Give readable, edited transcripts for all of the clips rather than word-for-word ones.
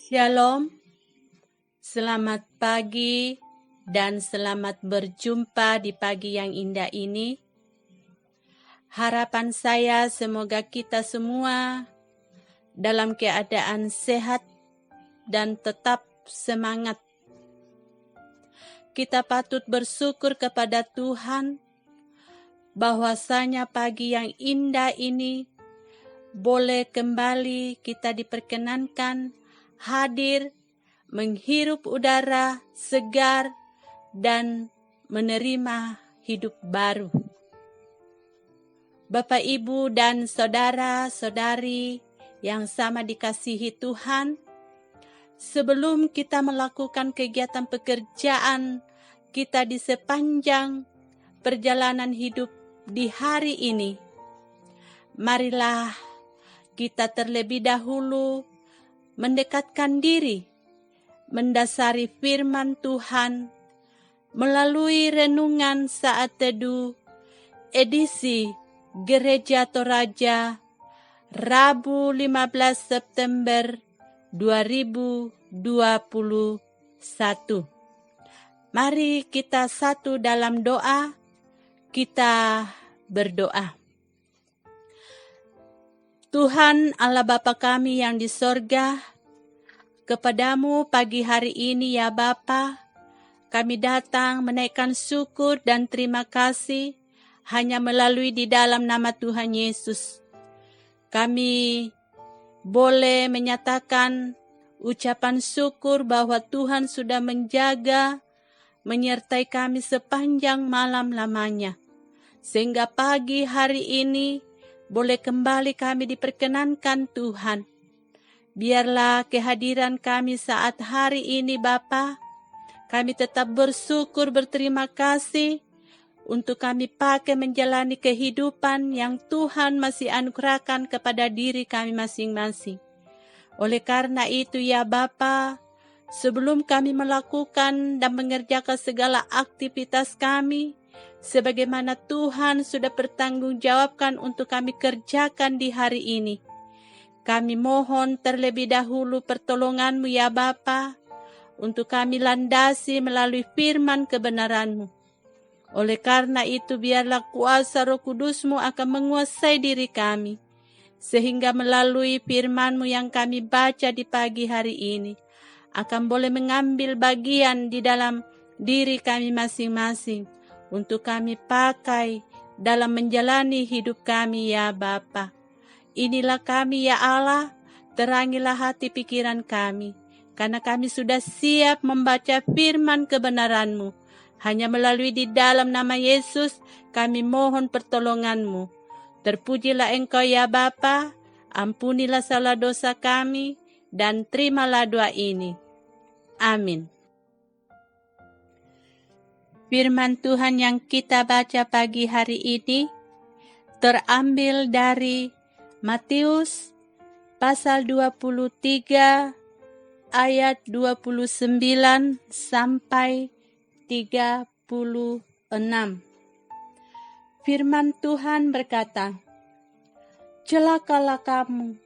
Shalom, selamat pagi dan selamat berjumpa di pagi yang indah ini. Harapan saya semoga kita semua dalam keadaan sehat dan tetap semangat. Kita patut bersyukur kepada Tuhan bahwasanya pagi yang indah ini boleh kembali kita diperkenankan hadir, menghirup udara segar, dan menerima hidup baru. Bapak, Ibu, dan saudara-saudari yang sama dikasihi Tuhan, sebelum kita melakukan kegiatan pekerjaan kita di sepanjang perjalanan hidup di hari ini, marilah kita terlebih dahulu mendekatkan diri, mendasari firman Tuhan melalui renungan saat teduh edisi Gereja Toraja Rabu 15 September 2021. Mari kita satu dalam doa, kita berdoa. Tuhan Allah Bapa kami yang di sorga, kepadamu pagi hari ini ya Bapa, kami datang menaikkan syukur dan terima kasih hanya melalui di dalam nama Tuhan Yesus. Kami boleh menyatakan ucapan syukur bahwa Tuhan sudah menjaga, menyertai kami sepanjang malam lamanya. Sehingga pagi hari ini boleh kembali kami diperkenankan Tuhan. Biarlah kehadiran kami saat hari ini Bapa, kami tetap bersyukur berterima kasih untuk kami pakai menjalani kehidupan yang Tuhan masih anugerahkan kepada diri kami masing-masing. Oleh karena itu ya Bapa, sebelum kami melakukan dan mengerjakan segala aktivitas kami, sebagaimana Tuhan sudah bertanggungjawabkan untuk kami kerjakan di hari ini, kami mohon terlebih dahulu pertolongan-Mu ya Bapa, untuk kami landasi melalui firman kebenaran-Mu. Oleh karena itu biarlah kuasa Roh Kudus-Mu akan menguasai diri kami, sehingga melalui firman-Mu yang kami baca di pagi hari ini, akan boleh mengambil bagian di dalam diri kami masing-masing, untuk kami pakai dalam menjalani hidup kami ya Bapa. Inilah kami ya Allah, terangilah hati pikiran kami, karena kami sudah siap membaca firman kebenaran-Mu. Hanya melalui di dalam nama Yesus kami mohon pertolongan-Mu. Terpujilah Engkau ya Bapa, ampunilah salah dosa kami, dan terimalah doa ini. Amin. Firman Tuhan yang kita baca pagi hari ini terambil dari Matius pasal 23 ayat 29 sampai 36. Firman Tuhan berkata, "Celakalah kamu,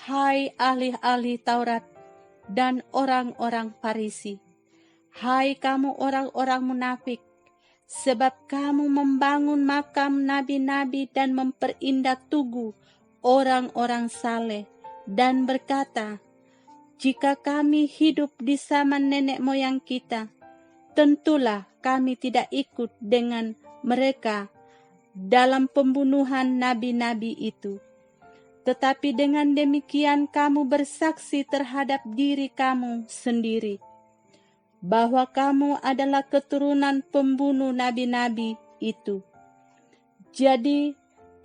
hai ahli-ahli Taurat dan orang-orang Farisi, hai kamu orang-orang munafik, sebab kamu membangun makam nabi-nabi dan memperindah tugu orang-orang saleh, dan berkata, jika kami hidup di zaman nenek moyang kita, tentulah kami tidak ikut dengan mereka dalam pembunuhan nabi-nabi itu. Tetapi dengan demikian kamu bersaksi terhadap diri kamu sendiri, bahwa kamu adalah keturunan pembunuh nabi-nabi itu. Jadi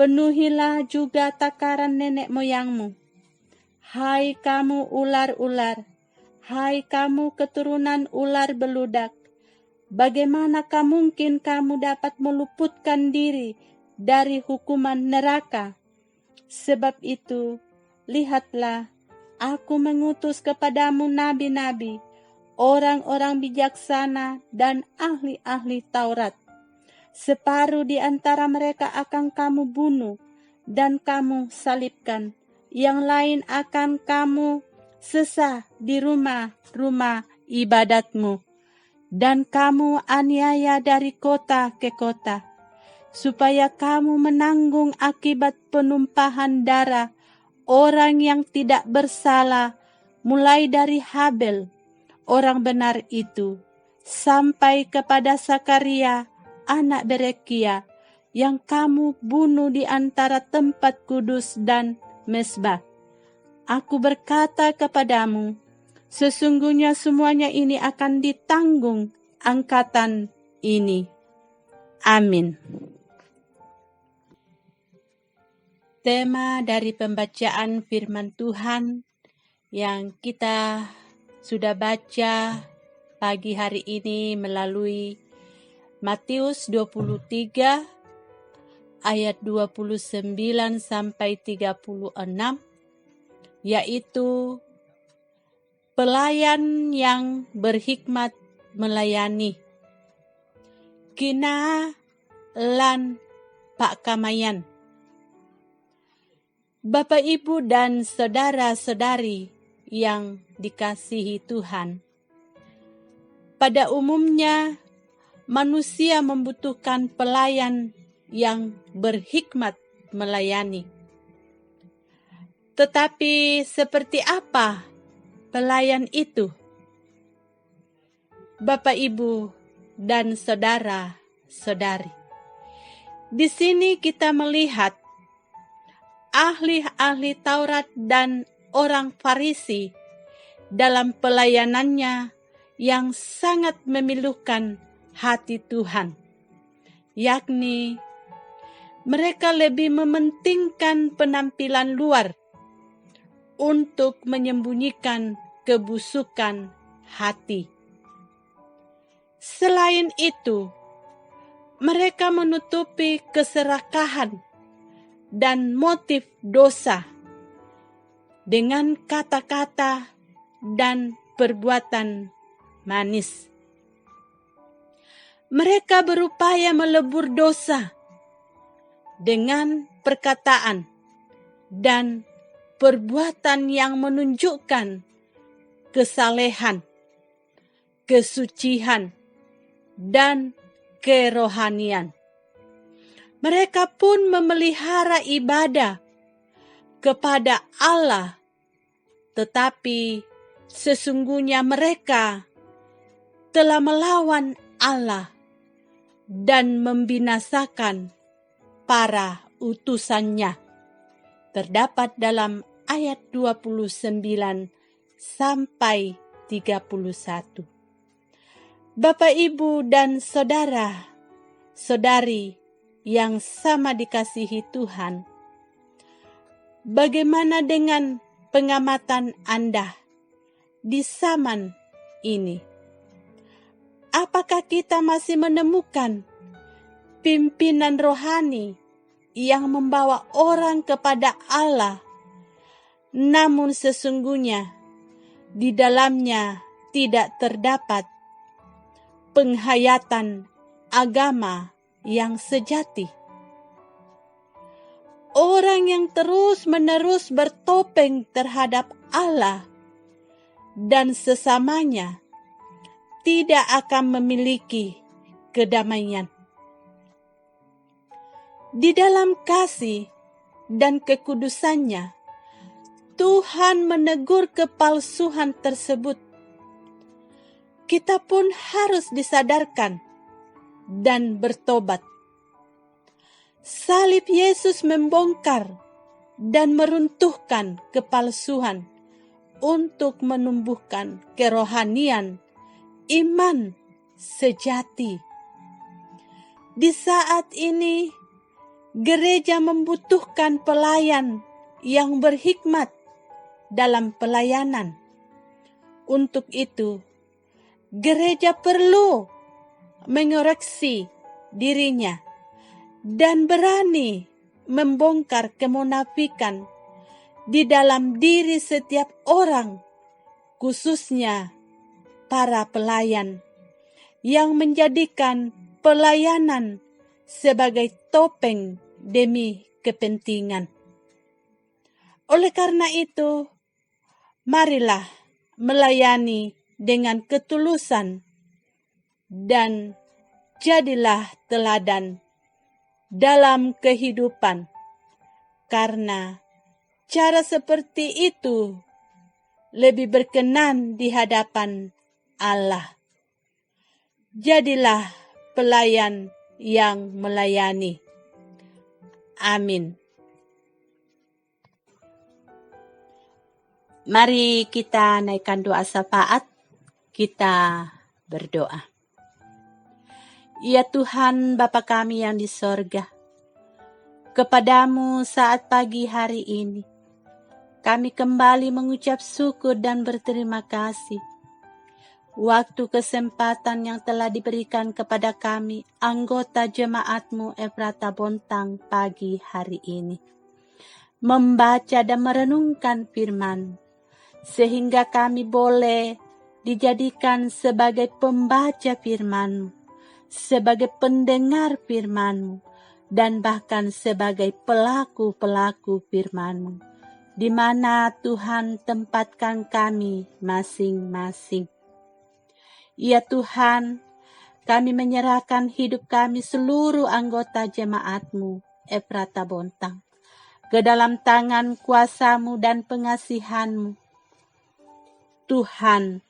penuhilah juga takaran nenek moyangmu. Hai kamu ular-ular, hai kamu keturunan ular beludak, bagaimanakah mungkin kamu dapat meluputkan diri dari hukuman neraka? Sebab itu, lihatlah, aku mengutus kepadamu nabi-nabi, orang-orang bijaksana dan ahli-ahli Taurat. Separuh di antara mereka akan kamu bunuh dan kamu salibkan. Yang lain akan kamu sesah di rumah-rumah ibadatmu, dan kamu aniaya dari kota ke kota, supaya kamu menanggung akibat penumpahan darah orang yang tidak bersalah, mulai dari Habel, orang benar itu, sampai kepada Sakaria, anak Berekia, yang kamu bunuh di antara tempat kudus dan mezbah. Aku berkata kepadamu, sesungguhnya semuanya ini akan ditanggung angkatan ini. Amin. Tema dari pembacaan firman Tuhan yang kita sudah baca pagi hari ini melalui Matius 23 ayat 29 sampai 36, yaitu pelayan yang berhikmat melayani. Kina lan Pak Kamayan. Bapak, Ibu, dan saudara-saudari yang dikasihi Tuhan, pada umumnya manusia membutuhkan pelayan yang berhikmat melayani. Tetapi seperti apa pelayan itu? Bapak, Ibu, dan saudara-saudari, di sini kita melihat ahli-ahli Taurat dan orang Farisi dalam pelayanannya yang sangat memilukan hati Tuhan, yakni mereka lebih mementingkan penampilan luar untuk menyembunyikan kebusukan hati. Selain itu, mereka menutupi keserakahan dan motif dosa dengan kata-kata dan perbuatan manis. Mereka berupaya melebur dosa dengan perkataan dan perbuatan yang menunjukkan kesalehan, kesucian, dan kerohanian. Mereka pun memelihara ibadah kepada Allah, tetapi sesungguhnya mereka telah melawan Allah dan membinasakan para utusannya. Terdapat dalam ayat 29 sampai 31. Bapak, Ibu, dan saudara-saudari yang sama dikasihi Tuhan, bagaimana dengan pengamatan Anda di zaman ini? Apakah kita masih menemukan pimpinan rohani yang membawa orang kepada Allah, namun sesungguhnya di dalamnya tidak terdapat penghayatan agama yang sejati? Orang yang terus-menerus bertopeng terhadap Allah dan sesamanya tidak akan memiliki kedamaian. Di dalam kasih dan kekudusannya, Tuhan menegur kepalsuan tersebut. Kita pun harus disadarkan dan bertobat. Salib Yesus membongkar dan meruntuhkan kepalsuan untuk menumbuhkan kerohanian iman sejati. Di saat ini, gereja membutuhkan pelayan yang berhikmat dalam pelayanan. Untuk itu, gereja perlu mengoreksi dirinya dan berani membongkar kemunafikan di dalam diri setiap orang, khususnya para pelayan, yang menjadikan pelayanan sebagai topeng demi kepentingan. Oleh karena itu, marilah melayani dengan ketulusan dan jadilah teladan dalam kehidupan, karena cara seperti itu lebih berkenan di hadapan Allah. Jadilah pelayan yang melayani. Amin. Mari kita naikkan doa syafaat, kita berdoa. Ya Tuhan Bapa kami yang di sorga, kepadamu saat pagi hari ini, kami kembali mengucap syukur dan berterima kasih. Waktu kesempatan yang telah diberikan kepada kami, anggota jemaat-Mu Efrata Bontang pagi hari ini, membaca dan merenungkan firman, sehingga kami boleh dijadikan sebagai pembaca firman-Mu, sebagai pendengar firman-Mu, dan bahkan sebagai pelaku-pelaku firman-Mu, di mana Tuhan tempatkan kami masing-masing. Ya Tuhan, kami menyerahkan hidup kami seluruh anggota jemaat-Mu Efrata Bontang ke dalam tangan kuasa-Mu dan pengasihan-Mu. Tuhan,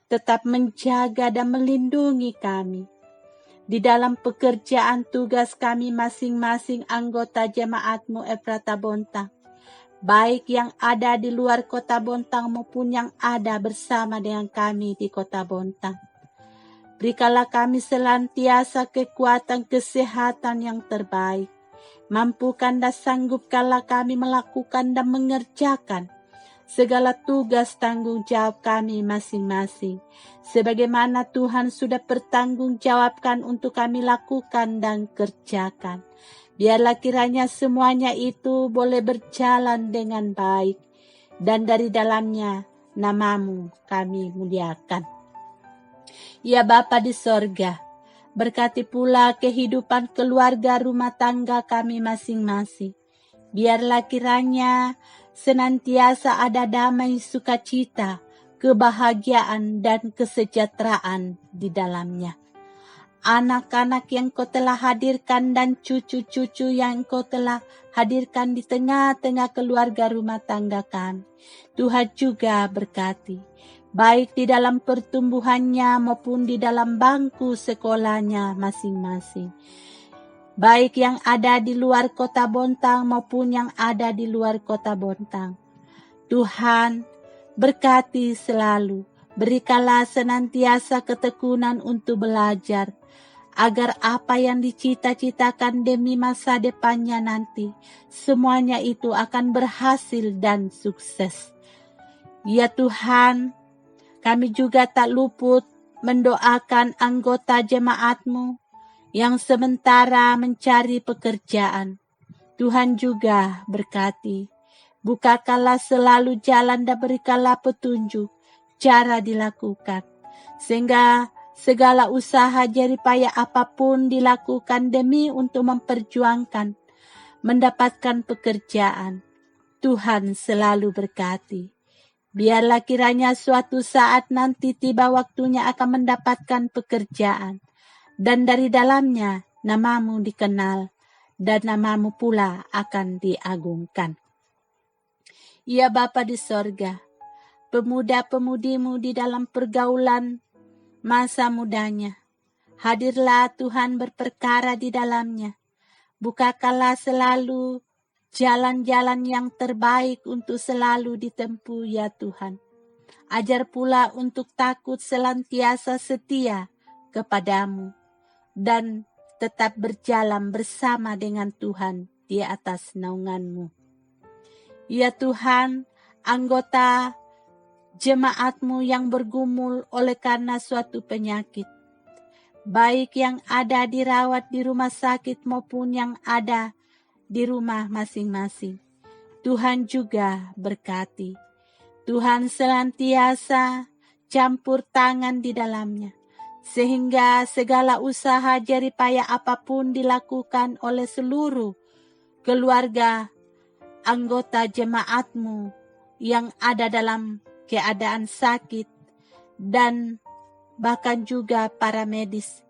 tetap menjaga dan melindungi kami di dalam pekerjaan tugas kami masing-masing anggota jemaat-Mu Efrata Bontang, baik yang ada di luar kota Bontang maupun yang ada bersama dengan kami di kota Bontang. Berikanlah kami senantiasa kekuatan kesehatan yang terbaik. Mampukan dan sanggupkanlah kami melakukan dan mengerjakan segala tugas tanggung jawab kami masing-masing, sebagaimana Tuhan sudah bertanggung jawabkan untuk kami lakukan dan kerjakan. Biarlah kiranya semuanya itu boleh berjalan dengan baik, dan dari dalamnya nama-Mu kami muliakan. Ya Bapa di sorga, berkati pula kehidupan keluarga rumah tangga kami masing-masing. Biarlah kiranya senantiasa ada damai, sukacita, kebahagiaan, dan kesejahteraan di dalamnya. Anak-anak yang Kau telah hadirkan dan cucu-cucu yang Kau telah hadirkan di tengah-tengah keluarga rumah tangga kami, Tuhan juga berkati, baik di dalam pertumbuhannya maupun di dalam bangku sekolahnya masing-masing, baik yang ada di luar kota Bontang maupun yang ada di luar kota Bontang. Tuhan, berkati selalu, berikanlah senantiasa ketekunan untuk belajar, agar apa yang dicita-citakan demi masa depannya nanti, semuanya itu akan berhasil dan sukses. Ya Tuhan, kami juga tak luput mendoakan anggota jemaat-Mu yang sementara mencari pekerjaan. Tuhan juga berkati, bukakanlah selalu jalan dan berikanlah petunjuk cara dilakukan, sehingga segala usaha jeripaya apapun dilakukan demi untuk memperjuangkan mendapatkan pekerjaan. Tuhan selalu berkati. Biarlah kiranya suatu saat nanti tiba waktunya akan mendapatkan pekerjaan, dan dari dalamnya nama-Mu dikenal, dan nama-Mu pula akan diagungkan. Ya Bapa di sorga, pemuda-pemudi-Mu di dalam pergaulan masa mudanya, hadirlah Tuhan berperkara di dalamnya. Bukakanlah selalu jalan-jalan yang terbaik untuk selalu ditempuh ya Tuhan. Ajar pula untuk takut senantiasa setia kepadamu, dan tetap berjalan bersama dengan Tuhan di atas naungan-Mu. Ya Tuhan, anggota jemaat-Mu yang bergumul oleh karena suatu penyakit, baik yang ada dirawat di rumah sakit maupun yang ada di rumah masing-masing, Tuhan juga berkati. Tuhan senantiasa campur tangan di dalamnya, sehingga segala usaha jeripaya apapun dilakukan oleh seluruh keluarga anggota jemaat-Mu yang ada dalam keadaan sakit, dan bahkan juga para medis.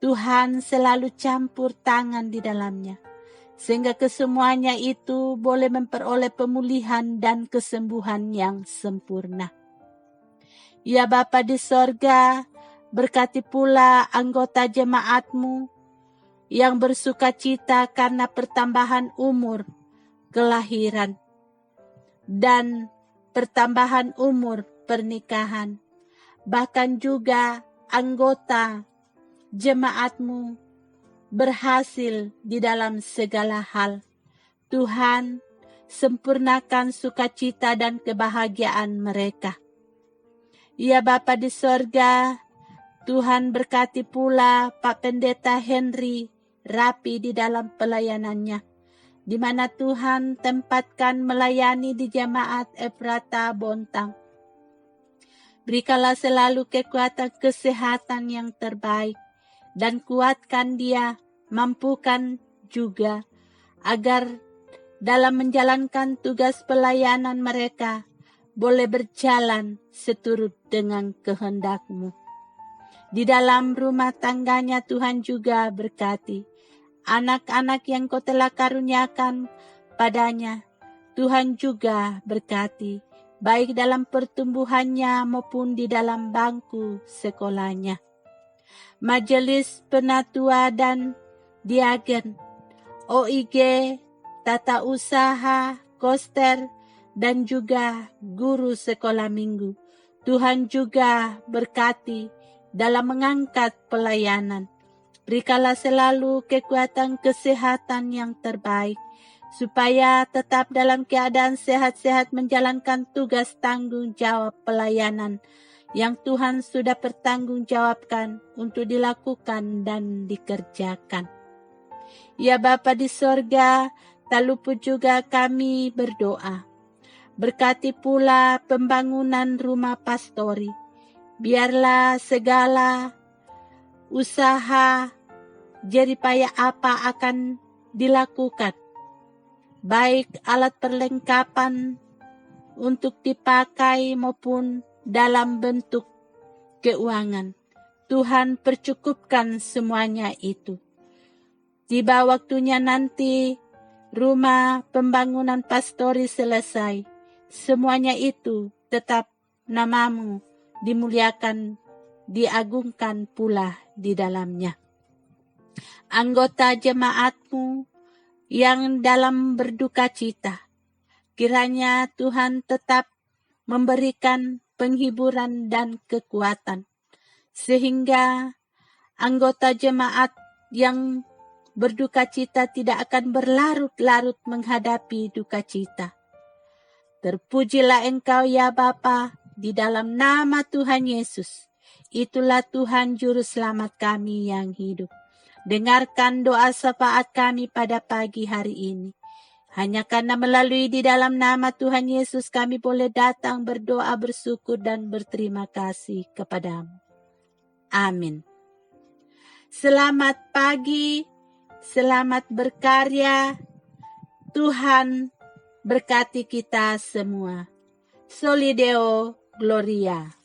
Tuhan selalu campur tangan di dalamnya, sehingga kesemuanya itu boleh memperoleh pemulihan dan kesembuhan yang sempurna. Ya Bapa di sorga, berkati pula anggota jemaat-Mu yang bersuka cita karena pertambahan umur kelahiran dan pertambahan umur pernikahan. Bahkan juga anggota jemaat-Mu berhasil di dalam segala hal. Tuhan, sempurnakan sukacita dan kebahagiaan mereka. Ya Bapa di sorga, Tuhan berkati pula Pak Pendeta Henry rapi di dalam pelayanannya, di mana Tuhan tempatkan melayani di jemaat Efrata Bontang. Berikanlah selalu kekuatan kesehatan yang terbaik, dan kuatkan dia, mampukan juga, agar dalam menjalankan tugas pelayanan mereka boleh berjalan seturut dengan kehendak-Mu. Di dalam rumah tangganya Tuhan juga berkati anak-anak yang Kau telah karuniakan padanya. Tuhan juga berkati, baik dalam pertumbuhannya maupun di dalam bangku sekolahnya. Majelis Penatua dan Diagen, OIG, Tata Usaha, Koster, dan juga guru sekolah minggu. Tuhan juga berkati dalam mengangkat pelayanan. Berikanlah selalu kekuatan kesehatan yang terbaik, supaya tetap dalam keadaan sehat-sehat menjalankan tugas tanggung jawab pelayanan yang Tuhan sudah pertanggungjawabkan untuk dilakukan dan dikerjakan. Ya Bapa di sorga, tak luput juga kami berdoa. Berkati pula pembangunan rumah pastori. Biarlah segala usaha jeripaya apa akan dilakukan, baik alat perlengkapan untuk dipakai maupun dalam bentuk keuangan. Tuhan percukupkan semuanya itu. Tiba waktunya nanti rumah pembangunan pastori selesai, semuanya itu tetap nama-Mu dimuliakan, diagungkan pula di dalamnya. Anggota jemaat-Mu yang dalam berduka cita, kiranya Tuhan tetap memberikan penghiburan dan kekuatan, sehingga anggota jemaat yang berduka cita tidak akan berlarut-larut menghadapi duka cita. Terpujilah Engkau ya Bapa, di dalam nama Tuhan Yesus. Itulah Tuhan Juru Selamat kami yang hidup. Dengarkan doa syafaat kami pada pagi hari ini. Hanya karena melalui di dalam nama Tuhan Yesus kami boleh datang berdoa, bersyukur dan berterima kasih kepadamu. Amin. Selamat pagi, selamat berkarya. Tuhan berkati kita semua. Soli Deo Gloria.